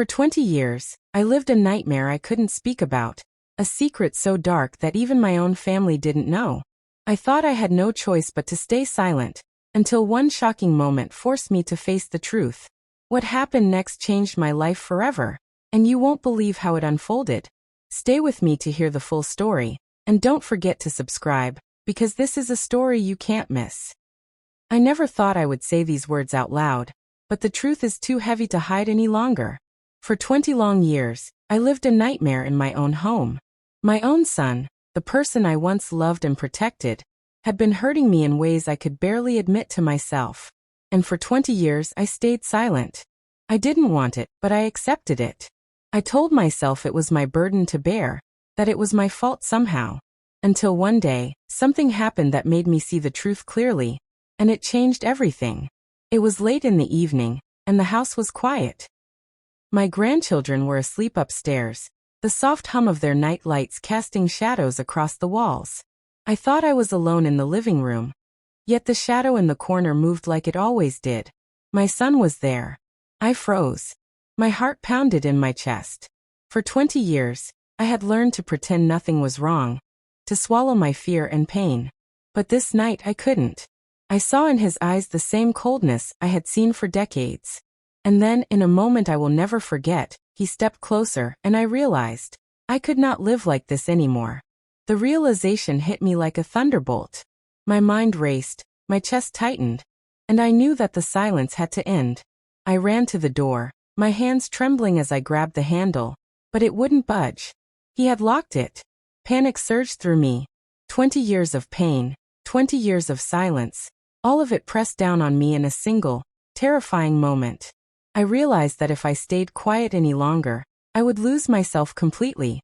For 20 years, I lived a nightmare I couldn't speak about, a secret so dark that even my own family didn't know. I thought I had no choice but to stay silent, until one shocking moment forced me to face the truth. What happened next changed my life forever, and you won't believe how it unfolded. Stay with me to hear the full story, and don't forget to subscribe, because this is a story you can't miss. I never thought I would say these words out loud, but the truth is too heavy to hide any longer. For 20 long years, I lived a nightmare in my own home. My own son, the person I once loved and protected, had been hurting me in ways I could barely admit to myself. And for 20 years I stayed silent. I didn't want it, but I accepted it. I told myself it was my burden to bear, that it was my fault somehow. Until one day, something happened that made me see the truth clearly, and it changed everything. It was late in the evening, and the house was quiet. My grandchildren were asleep upstairs, the soft hum of their night lights casting shadows across the walls. I thought I was alone in the living room. Yet the shadow in the corner moved like it always did. My son was there. I froze. My heart pounded in my chest. For 20 years, I had learned to pretend nothing was wrong, to swallow my fear and pain. But this night I couldn't. I saw in his eyes the same coldness I had seen for decades. And then, in a moment I will never forget, he stepped closer, and I realized I could not live like this anymore. The realization hit me like a thunderbolt. My mind raced, my chest tightened, and I knew that the silence had to end. I ran to the door, my hands trembling as I grabbed the handle, but it wouldn't budge. He had locked it. Panic surged through me. 20 years of pain, 20 years of silence, all of it pressed down on me in a single, terrifying moment. I realized that if I stayed quiet any longer, I would lose myself completely.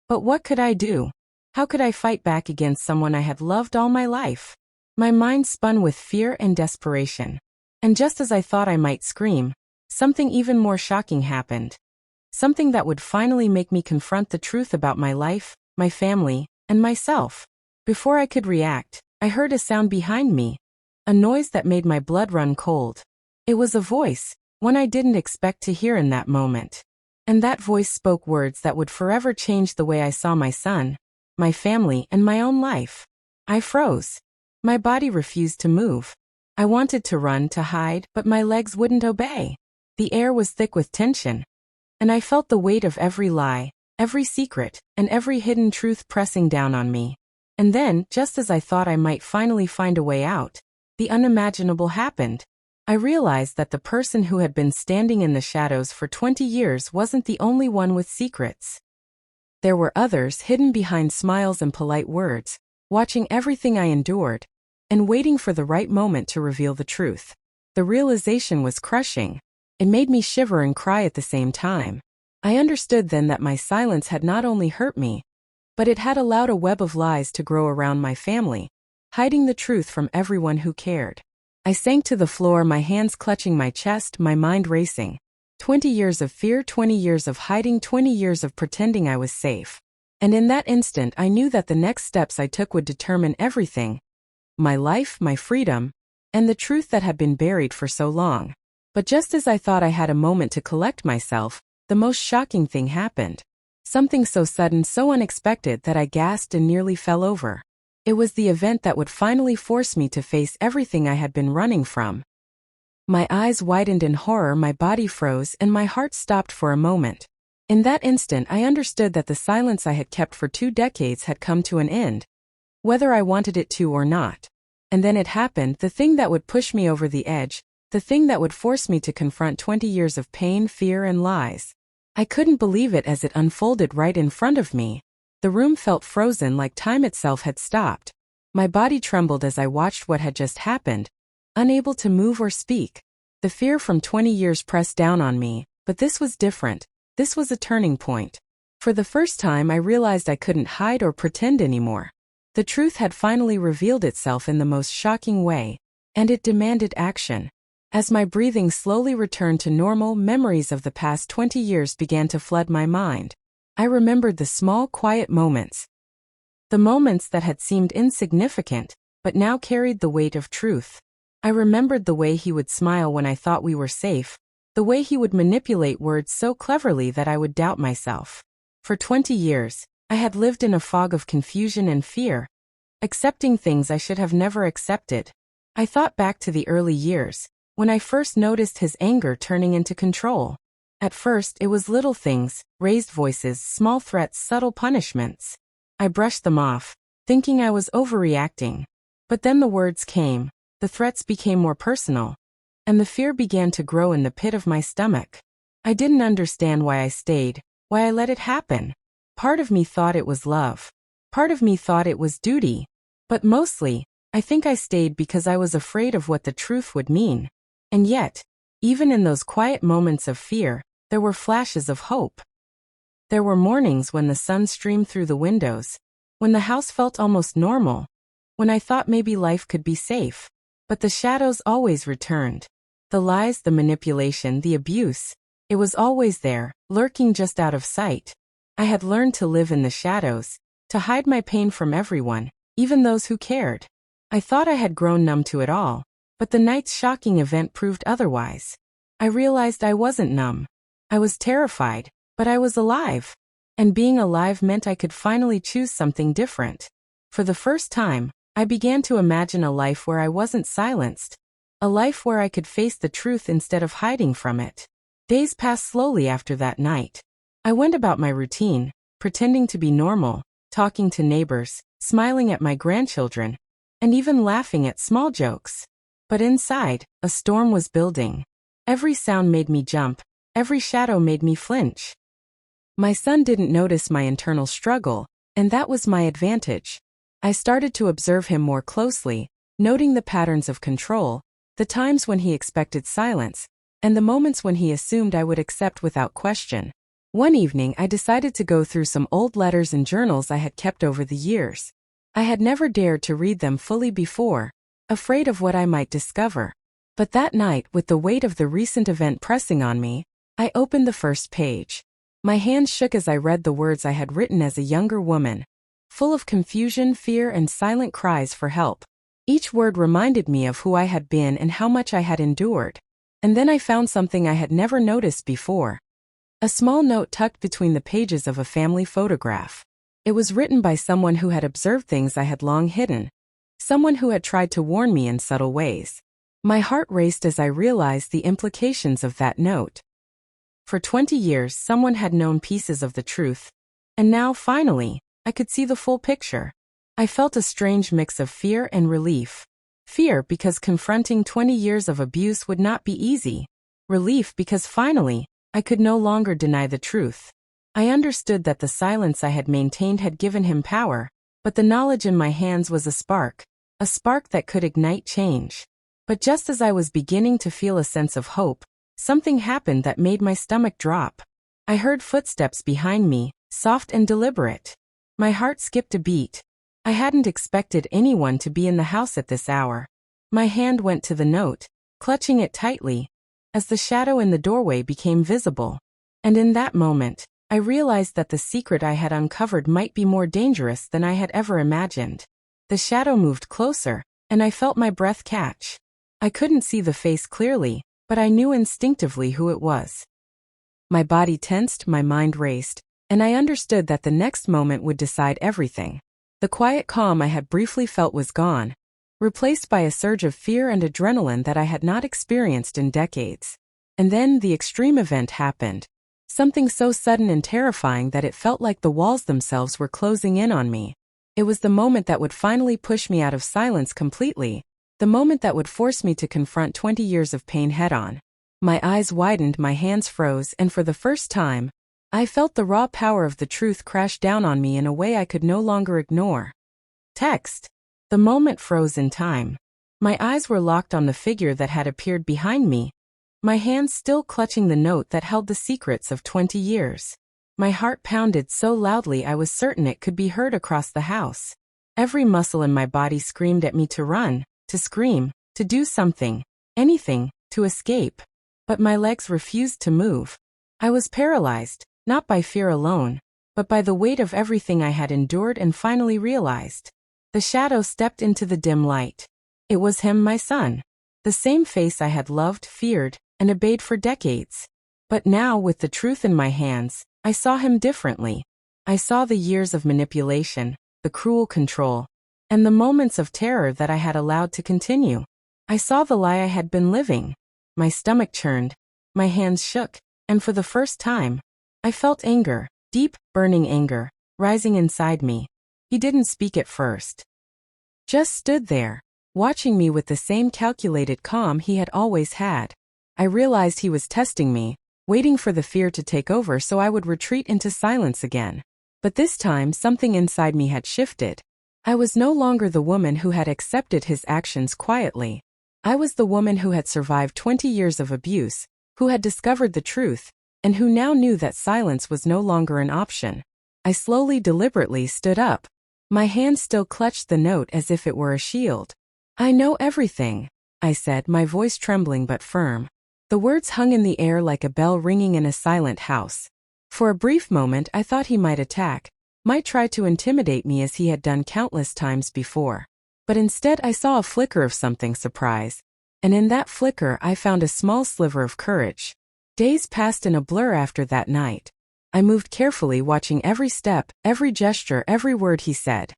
But what could I do? How could I fight back against someone I had loved all my life? My mind spun with fear and desperation. And just as I thought I might scream, something even more shocking happened. Something that would finally make me confront the truth about my life, my family, and myself. Before I could react, I heard a sound behind me. A noise that made my blood run cold. It was a voice, one I didn't expect to hear in that moment. And that voice spoke words that would forever change the way I saw my son, my family, and my own life. I froze. My body refused to move. I wanted to run, to hide, but my legs wouldn't obey. The air was thick with tension, and I felt the weight of every lie, every secret, and every hidden truth pressing down on me. And then, just as I thought I might finally find a way out, the unimaginable happened. I realized that the person who had been standing in the shadows for 20 years wasn't the only one with secrets. There were others hidden behind smiles and polite words, watching everything I endured, and waiting for the right moment to reveal the truth. The realization was crushing. It made me shiver and cry at the same time. I understood then that my silence had not only hurt me, but it had allowed a web of lies to grow around my family, hiding the truth from everyone who cared. I sank to the floor, my hands clutching my chest, my mind racing. 20 years of fear, 20 years of hiding, 20 years of pretending I was safe. And in that instant I knew that the next steps I took would determine everything. My life, my freedom, and the truth that had been buried for so long. But just as I thought I had a moment to collect myself, the most shocking thing happened. Something so sudden, so unexpected that I gasped and nearly fell over. It was the event that would finally force me to face everything I had been running from. My eyes widened in horror, my body froze, and my heart stopped for a moment. In that instant I understood that the silence I had kept for 2 decades had come to an end, whether I wanted it to or not. And then it happened, the thing that would push me over the edge, the thing that would force me to confront 20 years of pain, fear, and lies. I couldn't believe it as it unfolded right in front of me. The room felt frozen, like time itself had stopped. My body trembled as I watched what had just happened, unable to move or speak. The fear from 20 years pressed down on me, but this was different. This was a turning point. For the first time I realized I couldn't hide or pretend anymore. The truth had finally revealed itself in the most shocking way, and it demanded action. As my breathing slowly returned to normal, memories of the past 20 years began to flood my mind. I remembered the small, quiet moments. The moments that had seemed insignificant, but now carried the weight of truth. I remembered the way he would smile when I thought we were safe, The way he would manipulate words so cleverly that I would doubt myself. For 20 years, I had lived in a fog of confusion and fear, accepting things I should have never accepted. I thought back to the early years, when I first noticed his anger turning into control. At first, it was little things, raised voices, small threats, subtle punishments. I brushed them off, thinking I was overreacting. But then the words came, the threats became more personal, and the fear began to grow in the pit of my stomach. I didn't understand why I stayed, why I let it happen. Part of me thought it was love. Part of me thought it was duty. But mostly, I think I stayed because I was afraid of what the truth would mean. And yet, even in those quiet moments of fear, there were flashes of hope. There were mornings when the sun streamed through the windows, when the house felt almost normal, when I thought maybe life could be safe. But the shadows always returned. The lies, the manipulation, the abuse. It was always there, lurking just out of sight. I had learned to live in the shadows, to hide my pain from everyone, even those who cared. I thought I had grown numb to it all, but the night's shocking event proved otherwise. I realized I wasn't numb. I was terrified, but I was alive. And being alive meant I could finally choose something different. For the first time, I began to imagine a life where I wasn't silenced. A life where I could face the truth instead of hiding from it. Days passed slowly after that night. I went about my routine, pretending to be normal, talking to neighbors, smiling at my grandchildren, and even laughing at small jokes. But inside, a storm was building. Every sound made me jump. Every shadow made me flinch. My son didn't notice my internal struggle, and that was my advantage. I started to observe him more closely, noting the patterns of control, the times when he expected silence, and the moments when he assumed I would accept without question. One evening I decided to go through some old letters and journals I had kept over the years. I had never dared to read them fully before, afraid of what I might discover. But that night, with the weight of the recent event pressing on me, I opened the first page. My hands shook as I read the words I had written as a younger woman, full of confusion, fear, and silent cries for help. Each word reminded me of who I had been and how much I had endured. And then I found something I had never noticed before. A small note tucked between the pages of a family photograph. It was written by someone who had observed things I had long hidden. Someone who had tried to warn me in subtle ways. My heart raced as I realized the implications of that note. For 20 years, someone had known pieces of the truth. And now, finally, I could see the full picture. I felt a strange mix of fear and relief. Fear because confronting 20 years of abuse would not be easy. Relief because finally, I could no longer deny the truth. I understood that the silence I had maintained had given him power, but the knowledge in my hands was a spark that could ignite change. But just as I was beginning to feel a sense of hope, something happened that made my stomach drop. I heard footsteps behind me, soft and deliberate. My heart skipped a beat. I hadn't expected anyone to be in the house at this hour. My hand went to the note, clutching it tightly, as the shadow in the doorway became visible. And in that moment, I realized that the secret I had uncovered might be more dangerous than I had ever imagined. The shadow moved closer, and I felt my breath catch. I couldn't see the face clearly, but I knew instinctively who it was. My body tensed, my mind raced, and I understood that the next moment would decide everything. The quiet calm I had briefly felt was gone, replaced by a surge of fear and adrenaline that I had not experienced in decades. And then the extreme event happened. Something so sudden and terrifying that it felt like the walls themselves were closing in on me. It was the moment that would finally push me out of silence completely, the moment that would force me to confront 20 years of pain head-on. My eyes widened, my hands froze, and for the first time, I felt the raw power of the truth crash down on me in a way I could no longer ignore. Text. The moment froze in time. My eyes were locked on the figure that had appeared behind me, my hands still clutching the note that held the secrets of 20 years. My heart pounded so loudly I was certain it could be heard across the house. Every muscle in my body screamed at me to run, to scream, to do something, anything, to escape. But my legs refused to move. I was paralyzed, not by fear alone, but by the weight of everything I had endured and finally realized. The shadow stepped into the dim light. It was him, my son. The same face I had loved, feared, and obeyed for decades. But now, with the truth in my hands, I saw him differently. I saw the years of manipulation, the cruel control, and the moments of terror that I had allowed to continue. I saw the lie I had been living. My stomach churned, my hands shook, and for the first time, I felt anger, deep, burning anger, rising inside me. He didn't speak at first. Just stood there, watching me with the same calculated calm he had always had. I realized he was testing me, waiting for the fear to take over so I would retreat into silence again. But this time something inside me had shifted. I was no longer the woman who had accepted his actions quietly. I was the woman who had survived 20 years of abuse, who had discovered the truth, and who now knew that silence was no longer an option. I slowly, deliberately stood up. My hand still clutched the note as if it were a shield. "I know everything," I said, my voice trembling but firm. The words hung in the air like a bell ringing in a silent house. For a brief moment I thought he might attack, might try to intimidate me as he had done countless times before. But instead I saw a flicker of something surprise, and in that flicker I found a small sliver of courage. Days passed in a blur after that night. I moved carefully, watching every step, every gesture, every word he said.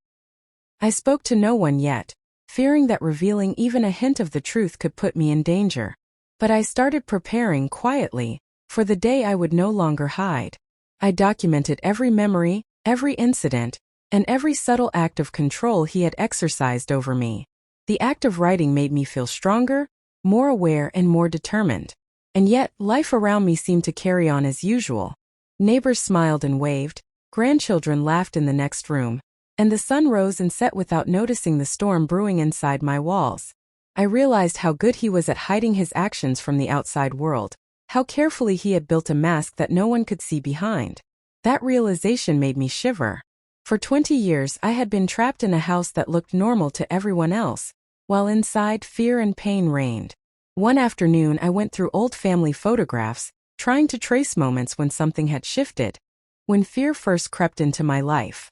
I spoke to no one yet, fearing that revealing even a hint of the truth could put me in danger. But I started preparing quietly for the day I would no longer hide. I documented every memory, every incident, and every subtle act of control he had exercised over me. The act of writing made me feel stronger, more aware, and more determined. And yet, life around me seemed to carry on as usual. Neighbors smiled and waved, grandchildren laughed in the next room, and the sun rose and set without noticing the storm brewing inside my walls. I realized how good he was at hiding his actions from the outside world, how carefully he had built a mask that no one could see behind. That realization made me shiver. For 20 years I had been trapped in a house that looked normal to everyone else, while inside fear and pain reigned. One afternoon I went through old family photographs, trying to trace moments when something had shifted, when fear first crept into my life.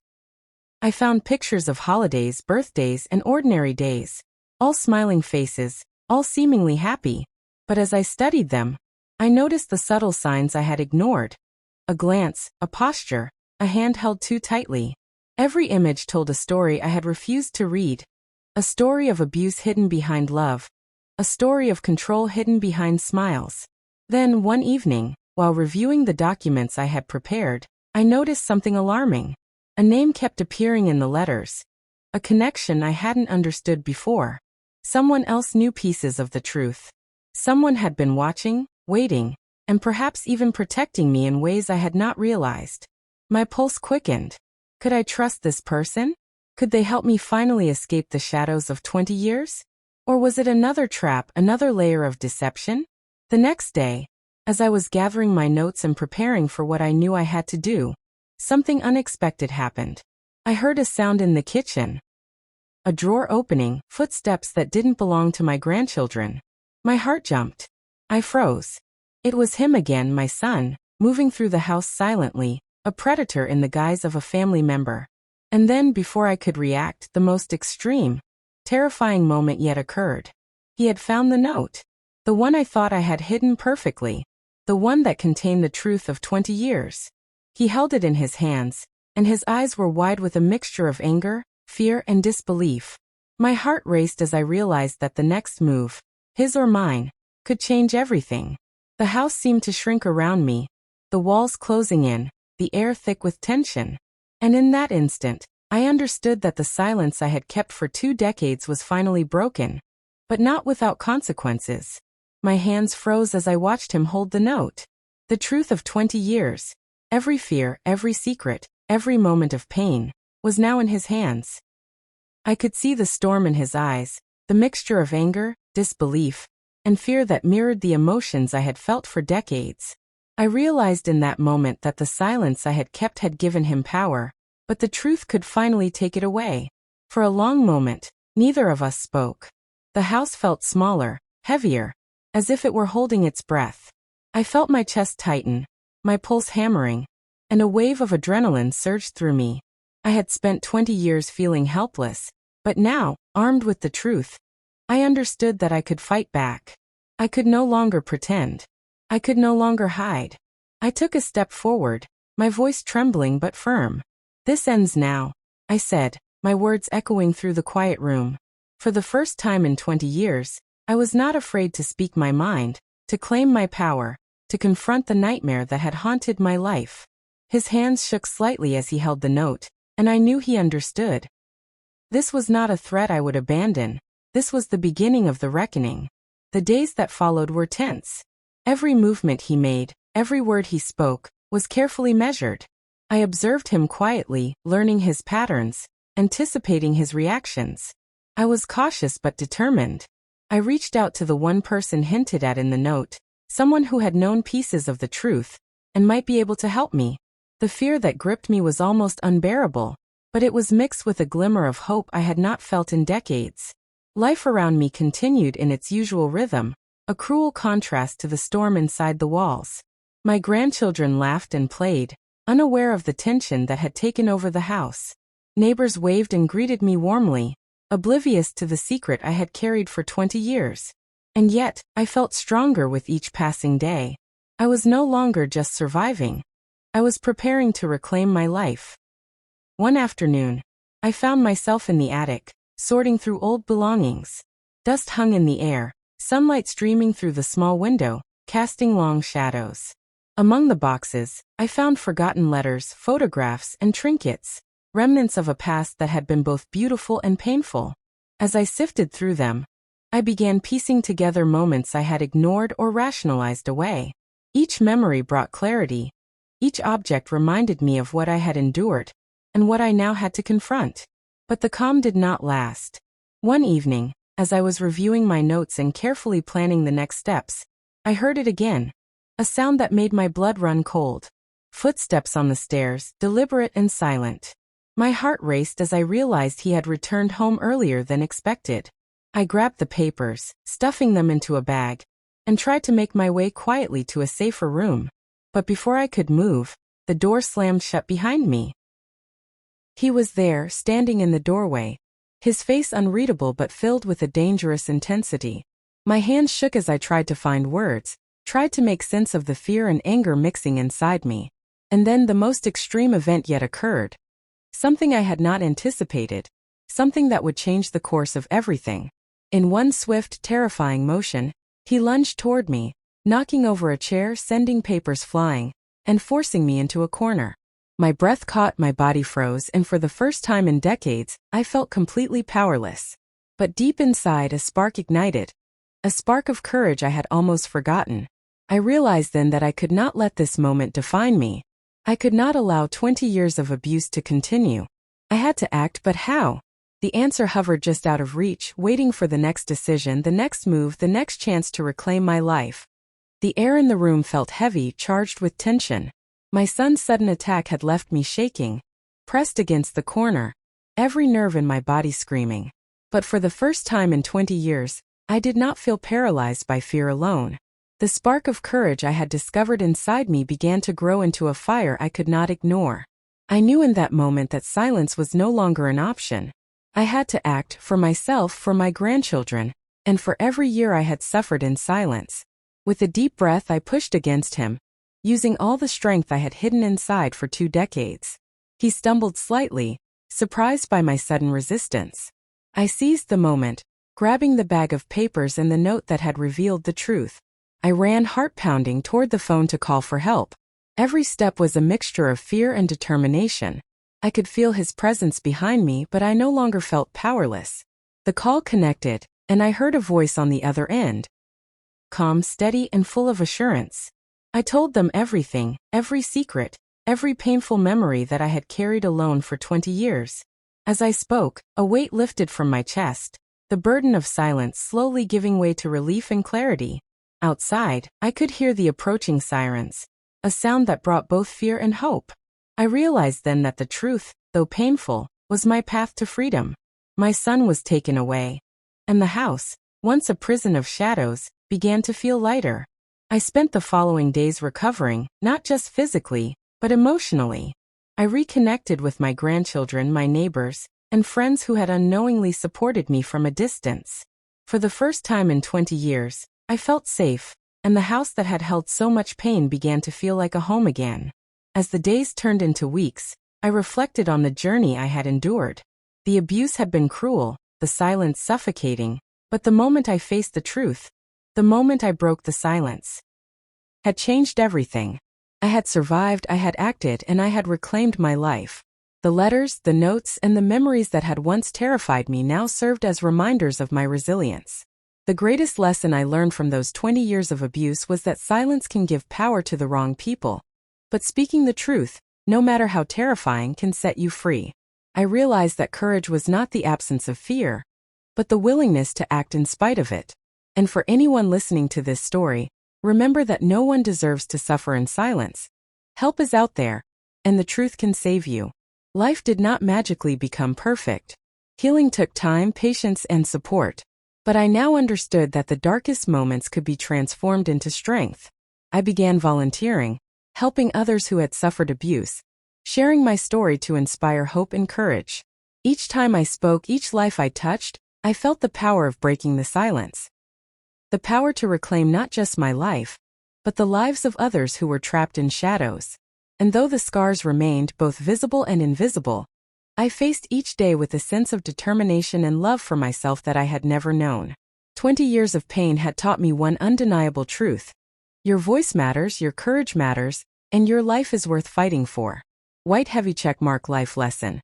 I found pictures of holidays, birthdays, and ordinary days, all smiling faces, all seemingly happy. But as I studied them, I noticed the subtle signs I had ignored. A glance, a posture, a hand held too tightly. Every image told a story I had refused to read. A story of abuse hidden behind love. A story of control hidden behind smiles. Then, one evening, while reviewing the documents I had prepared, I noticed something alarming. A name kept appearing in the letters. A connection I hadn't understood before. Someone else knew pieces of the truth. Someone had been watching, waiting, and perhaps even protecting me in ways I had not realized. My pulse quickened. Could I trust this person? Could they help me finally escape the shadows of 20 years? Or was it another trap, another layer of deception? The next day, as I was gathering my notes and preparing for what I knew I had to do, something unexpected happened. I heard a sound in the kitchen. A drawer opening, footsteps that didn't belong to my grandchildren. My heart jumped. I froze. It was him again, my son, moving through the house silently, a predator in the guise of a family member. And then, before I could react, the most extreme, terrifying moment yet occurred. He had found the note. The one I thought I had hidden perfectly. The one that contained the truth of 20 years. He held it in his hands, and his eyes were wide with a mixture of anger, fear, and disbelief. My heart raced as I realized that the next move, his or mine, could change everything. The house seemed to shrink around me, the walls closing in, the air thick with tension. And in that instant, I understood that the silence I had kept for 2 decades was finally broken. But not without consequences. My hands froze as I watched him hold the note. The truth of 20 years, every fear, every secret, every moment of pain, was now in his hands. I could see the storm in his eyes, the mixture of anger, disbelief, and fear that mirrored the emotions I had felt for decades. I realized in that moment that the silence I had kept had given him power, but the truth could finally take it away. For a long moment, neither of us spoke. The house felt smaller, heavier, as if it were holding its breath. I felt my chest tighten, my pulse hammering, and a wave of adrenaline surged through me. I had spent 20 years feeling helpless, but now, armed with the truth, I understood that I could fight back. I could no longer pretend. I could no longer hide. I took a step forward, my voice trembling but firm. "This ends now," I said, my words echoing through the quiet room. For the first time in 20 years, I was not afraid to speak my mind, to claim my power, to confront the nightmare that had haunted my life. His hands shook slightly as he held the note, and I knew he understood. This was not a threat I would abandon. This was the beginning of the reckoning. The days that followed were tense. Every movement he made, every word he spoke, was carefully measured. I observed him quietly, learning his patterns, anticipating his reactions. I was cautious but determined. I reached out to the one person hinted at in the note, someone who had known pieces of the truth, and might be able to help me. The fear that gripped me was almost unbearable, but it was mixed with a glimmer of hope I had not felt in decades. Life around me continued in its usual rhythm, a cruel contrast to the storm inside the walls. My grandchildren laughed and played, unaware of the tension that had taken over the house. Neighbors waved and greeted me warmly, oblivious to the secret I had carried for 20 years. And yet, I felt stronger with each passing day. I was no longer just surviving. I was preparing to reclaim my life. One afternoon, I found myself in the attic, sorting through old belongings. Dust hung in the air, sunlight streaming through the small window, casting long shadows. Among the boxes, I found forgotten letters, photographs, and trinkets, remnants of a past that had been both beautiful and painful. As I sifted through them, I began piecing together moments I had ignored or rationalized away. Each memory brought clarity. Each object reminded me of what I had endured, and what I now had to confront. But the calm did not last. One evening, as I was reviewing my notes and carefully planning the next steps, I heard it again. A sound that made my blood run cold. Footsteps on the stairs, deliberate and silent. My heart raced as I realized he had returned home earlier than expected. I grabbed the papers, stuffing them into a bag, and tried to make my way quietly to a safer room. But before I could move, the door slammed shut behind me. He was there, standing in the doorway, his face unreadable but filled with a dangerous intensity. My hands shook as I tried to find words, tried to make sense of the fear and anger mixing inside me. And then the most extreme event yet occurred. Something I had not anticipated. Something that would change the course of everything. In one swift, terrifying motion, he lunged toward me, knocking over a chair, sending papers flying, and forcing me into a corner. My breath caught, my body froze, and for the first time in decades, I felt completely powerless. But deep inside, a spark ignited. A spark of courage I had almost forgotten. I realized then that I could not let this moment define me. I could not allow 20 years of abuse to continue. I had to act, but how? The answer hovered just out of reach, waiting for the next decision, the next move, the next chance to reclaim my life. The air in the room felt heavy, charged with tension. My son's sudden attack had left me shaking, pressed against the corner, every nerve in my body screaming. But for the first time in 20 years, I did not feel paralyzed by fear alone. The spark of courage I had discovered inside me began to grow into a fire I could not ignore. I knew in that moment that silence was no longer an option. I had to act, for myself, for my grandchildren, and for every year I had suffered in silence. With a deep breath, I pushed against him, using all the strength I had hidden inside for 2 decades. He stumbled slightly, surprised by my sudden resistance. I seized the moment, grabbing the bag of papers and the note that had revealed the truth. I ran heart-pounding toward the phone to call for help. Every step was a mixture of fear and determination. I could feel his presence behind me, but I no longer felt powerless. The call connected, and I heard a voice on the other end. Calm, steady, and full of assurance. I told them everything, every secret, every painful memory that I had carried alone for 20 years. As I spoke, a weight lifted from my chest, the burden of silence slowly giving way to relief and clarity. Outside, I could hear the approaching sirens, a sound that brought both fear and hope. I realized then that the truth, though painful, was my path to freedom. My son was taken away, and the house, once a prison of shadows, began to feel lighter. I spent the following days recovering, not just physically, but emotionally. I reconnected with my grandchildren, my neighbors, and friends who had unknowingly supported me from a distance. For the first time in 20 years, I felt safe, and the house that had held so much pain began to feel like a home again. As the days turned into weeks, I reflected on the journey I had endured. The abuse had been cruel, the silence suffocating, but the moment I faced the truth, the moment I broke the silence, had changed everything. I had survived, I had acted, and I had reclaimed my life. The letters, the notes, and the memories that had once terrified me now served as reminders of my resilience. The greatest lesson I learned from those 20 years of abuse was that silence can give power to the wrong people, but speaking the truth, no matter how terrifying, can set you free. I realized that courage was not the absence of fear, but the willingness to act in spite of it. And for anyone listening to this story, remember that no one deserves to suffer in silence. Help is out there, and the truth can save you. Life did not magically become perfect. Healing took time, patience, and support. But I now understood that the darkest moments could be transformed into strength. I began volunteering, helping others who had suffered abuse, sharing my story to inspire hope and courage. Each time I spoke, each life I touched, I felt the power of breaking the silence. The power to reclaim not just my life, but the lives of others who were trapped in shadows. And though the scars remained both visible and invisible, I faced each day with a sense of determination and love for myself that I had never known. 20 years of pain had taught me one undeniable truth. Your voice matters, your courage matters, and your life is worth fighting for. White heavy checkmark life lesson.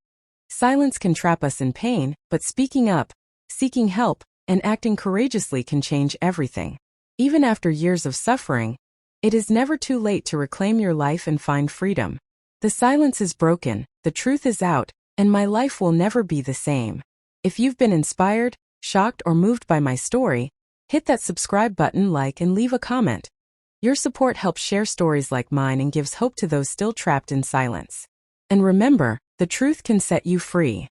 Silence can trap us in pain, but speaking up, seeking help, and acting courageously can change everything. Even after years of suffering, it is never too late to reclaim your life and find freedom. The silence is broken, the truth is out, and my life will never be the same. If you've been inspired, shocked, or moved by my story, hit that subscribe button, like, and leave a comment. Your support helps share stories like mine and gives hope to those still trapped in silence. And remember, the truth can set you free.